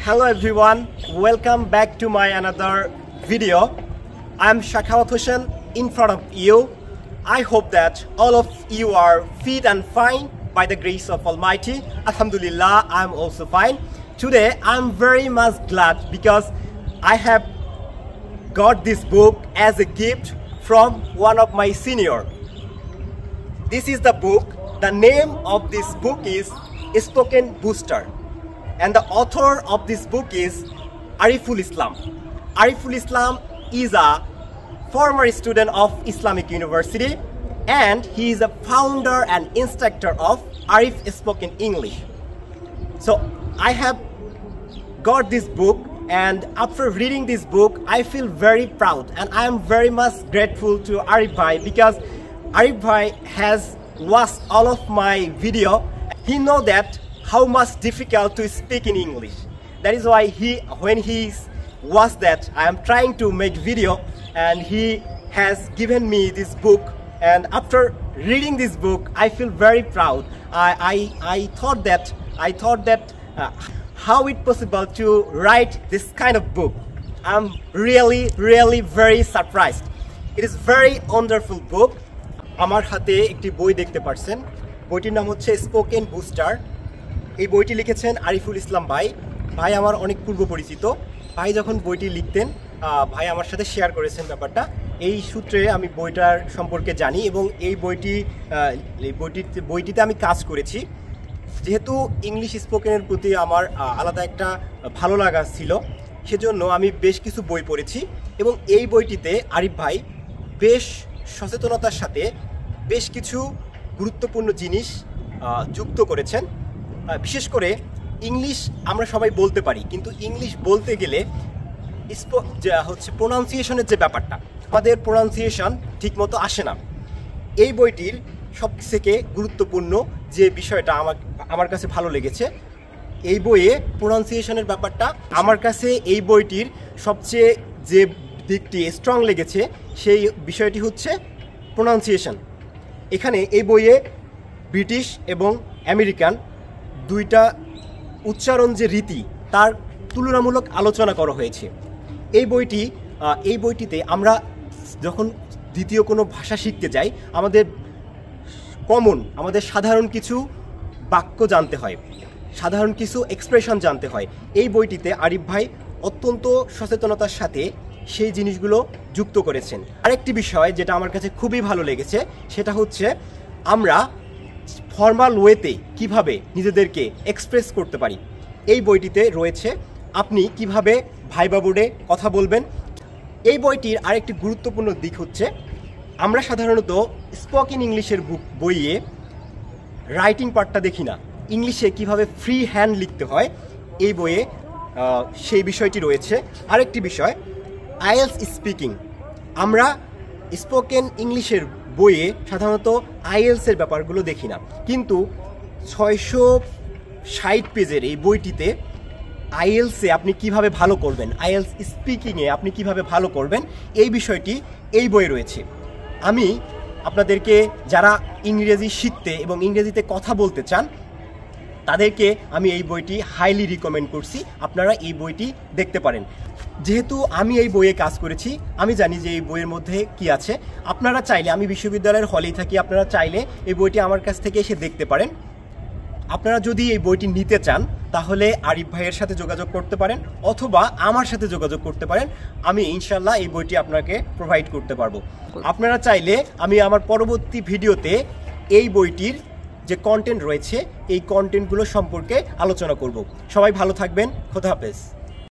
Hello everyone, welcome back to my another video. I'm Shakhawat Hossain in front of you. I hope that all of you are fit and fine by the grace of Almighty. Alhamdulillah, I'm also fine. Today I'm very much glad because I have got this book as a gift from one of my senior. This is the book. The name of this book is Spoken Booster. And the author of this book is Ariful Islam. Ariful Islam is a former student of Islamic University and he is a founder and instructor of Arif Spoken English. So I have got this book, and after reading this book I feel very proud and I am very much grateful to Arif Bhai because Arif Bhai has watched all of my video. He knows that how much difficult to speak in English. That is why when he watched that, I am trying to make video, and he has given me this book. And after reading this book, I feel very proud. I thought that how it possible to write this kind of book. I'm really very surprised. It is very wonderful book. আমার হাতে একটি বই দেখতে পাচ্ছেন, বইটির নাম হচ্ছে spoken booster. এই বইটি লিখেছেন আরিফুল ইসলাম ভাই। ভাই আমার অনেক পূর্ব পরিচিত। ভাই যখন বইটি লিখতেন, ভাই আমার সাথে শেয়ার করেছেন ব্যাপারটা। এই সূত্রে আমি বইটার সম্পর্কে জানি এবং এই বইটিতে আমি কাজ করেছি। যেহেতু ইংলিশ স্পোকেনের প্রতি আমার আলাদা একটা ভালো লাগা ছিল, সেজন্য আমি বেশ কিছু বই পড়েছি এবং এই বইটিতে আরিফ ভাই বেশ সচেতনতার সাথে বেশ কিছু গুরুত্বপূর্ণ জিনিস যুক্ত করেছেন। বিশেষ করে ইংলিশ আমরা সবাই বলতে পারি, কিন্তু ইংলিশ বলতে গেলে প্রোনাউন্সিয়েশনের যে ব্যাপারটা, আমাদের প্রোনাউন্সিয়েশন ঠিকমতো আসে না। এই বইটির সবথেকে গুরুত্বপূর্ণ যে বিষয়টা আমার কাছে ভালো লেগেছে, এই বইয়ে প্রোনাউন্সিয়েশনের ব্যাপারটা আমার কাছে এই বইটির সবচেয়ে যে দিকটি স্ট্রং লেগেছে সেই বিষয়টি হচ্ছে প্রোনাউন্সিয়েশন। এখানে এই বইয়ে ব্রিটিশ এবং আমেরিকান দুইটা উচ্চারণ যে রীতি তার তুলনামূলক আলোচনা করা হয়েছে। এই বইটিতে আমরা যখন দ্বিতীয় কোনো ভাষা শিখতে যাই, আমাদের সাধারণ কিছু বাক্য জানতে হয়, সাধারণ কিছু এক্সপ্রেশন জানতে হয়। এই বইটিতে আরিফ ভাই অত্যন্ত সচেতনতার সাথে সেই জিনিসগুলো যুক্ত করেছেন। আরেকটি বিষয় যেটা আমার কাছে খুবই ভালো লেগেছে সেটা হচ্ছে আমরা ফর্মাল ওয়েতে কিভাবে নিজেদেরকে এক্সপ্রেস করতে পারি। এই বইটিতে রয়েছে আপনি কিভাবে ভাইবা বোর্ডে কথা বলবেন। এই বইটির আরেকটি গুরুত্বপূর্ণ দিক হচ্ছে আমরা সাধারণত স্পোকেন ইংলিশের বইয়ে রাইটিং পার্টটা দেখি না, ইংলিশে কিভাবে ফ্রি হ্যান্ড লিখতে হয় এই বইয়ে সেই বিষয়টি রয়েছে। আরেকটি বিষয় আইএলস স্পিকিং। আমরা স্পোকেন ইংলিশের বইয়ে সাধারণত আইএলসের ব্যাপারগুলো দেখি না, কিন্তু 660 পেজের এই বইটিতে আইএলসে আপনি কিভাবে ভালো করবেন, আইএলস স্পিকিংয়ে আপনি কিভাবে ভালো করবেন এই বিষয়টি এই বইয়ে রয়েছে। আমি আপনাদেরকে যারা ইংরেজি শিখতে এবং ইংরেজিতে কথা বলতে চান তাদেরকে আমি এই বইটি হাইলি রিকমেন্ড করছি, আপনারা এই বইটি দেখতে পারেন। যেহেতু আমি এই বইয়ে কাজ করেছি, আমি জানি যে এই বইয়ের মধ্যে কি আছে। আপনারা চাইলে, আমি বিশ্ববিদ্যালয়ের হলেই থাকি, আপনারা চাইলে এই বইটি আমার কাছ থেকে এসে দেখতে পারেন। আপনারা যদি এই বইটি নিতে চান তাহলে আরিফ ভাইয়ের সাথে যোগাযোগ করতে পারেন অথবা আমার সাথে যোগাযোগ করতে পারেন। আমি ইনশাল্লাহ এই বইটি আপনাকে প্রোভাইড করতে পারবো। আপনারা চাইলে আমি আমার পরবর্তী ভিডিওতে এই বইটির যে কন্টেন্ট রয়েছে এই কন্টেন্টগুলো সম্পর্কে আলোচনা করব। সবাই ভালো থাকবেন, খোদা হাফেজ।